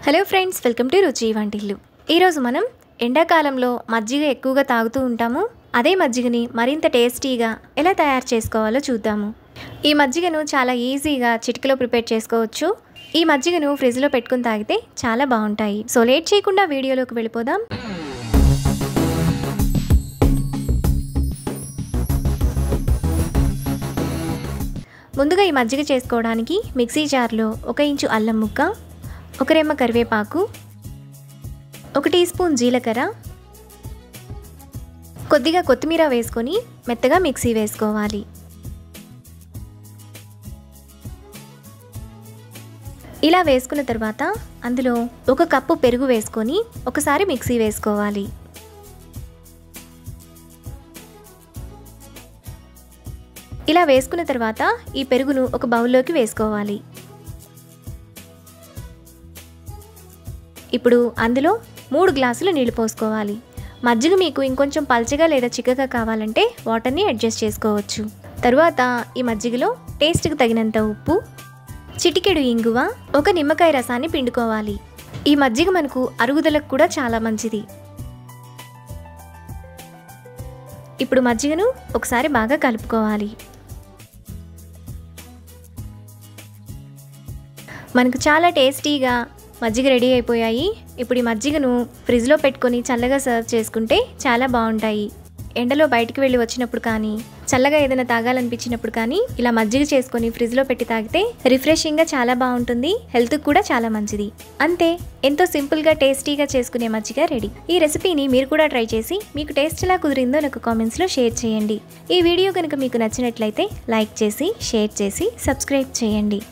Hello friends, welcome to రుచి వంటిల్లు. ఈరోజు మనం ఎండాకాలంలో మజ్జిగ ఎక్కువగా తాగుతూ ఉంటాము. అదే మజ్జిగని మరింత టేస్టీగా ఎలా తయారు చేసుకోవాలో చూద్దాము. ఈ మజ్జిగను చాలా ఈజీగా చిటికలో ప్రిపేర్ చేసుకోవచ్చు. ఈ మజ్జిగను ఫ్రిడ్జ్లో పెట్టుకుని తాగితే చాలా బాగుంటాయి. సో లేట్ చేయకుండా వీడియోలోకి వెళ్ళిపోదాం. ముందుగా ఈ మజ్జిగ చేసుకోవడానికి మిక్సీ జార్లో 1 ఇంచు అల్లం ముక్క, 1 రెమ్మ కరివేపాకు, 1 టీ స్పూన్ జీలకర్ర, కొద్దిగా కొత్తిమీర వేసుకొని మెత్తగా మిక్సీ వేసుకోవాలి. ఇలా వేసుకున్న తర్వాత అందులో 1 కప్పు పెరుగు వేసుకొని ఒకసారి మిక్సీ వేసుకోవాలి. ఇలా వేసుకున్న తర్వాత ఈ పెరుగును ఒక బౌల్లోకి వేసుకోవాలి. ఇప్పుడు అందులో 3 గ్లాసులు నీళ్లు పోసుకోవాలి. మజ్జిగ మీకు ఇంకొంచెం పల్చగా లేదా చిక్కగా కావాలంటే వాటర్ని అడ్జస్ట్ చేసుకోవచ్చు. తరువాత ఈ మజ్జిగలో టేస్ట్కి తగినంత ఉప్పు, చిటికెడు ఇంగువ, 1 నిమ్మకాయ రసాన్ని పిండుకోవాలి. ఈ మజ్జిగ మనకు అరుగుదలకు కూడా చాలా మంచిది. ఇప్పుడు మజ్జిగను ఒకసారి బాగా కలుపుకోవాలి. మనకు చాలా టేస్టీగా మజ్జిగ రెడీ అయిపోయాయి. ఇప్పుడు ఈ మజ్జిగను ఫ్రిడ్జ్లో పెట్టుకొని చల్లగా సర్వ్ చేసుకుంటే చాలా బాగుంటాయి. ఎండలో బయటికి వెళ్ళి వచ్చినప్పుడు కానీ, చల్లగా ఏదైనా తాగాలనిపించినప్పుడు కానీ ఇలా మజ్జిగ చేసుకొని ఫ్రిడ్జ్లో పెట్టి తాగితే రిఫ్రెషింగ్గా చాలా బాగుంటుంది. హెల్త్కి కూడా చాలా మంచిది. అంతే, ఎంతో సింపుల్గా టేస్టీగా చేసుకునే మజ్జిగ రెడీ. ఈ రెసిపీని మీరు కూడా ట్రై చేసి మీకు టేస్ట్ ఎలా కుదిరిందో నాకు కామెంట్స్లో షేర్ చేయండి. ఈ వీడియో కనుక మీకు నచ్చినట్లయితే లైక్ చేసి, షేర్ చేసి, సబ్స్క్రైబ్ చేయండి.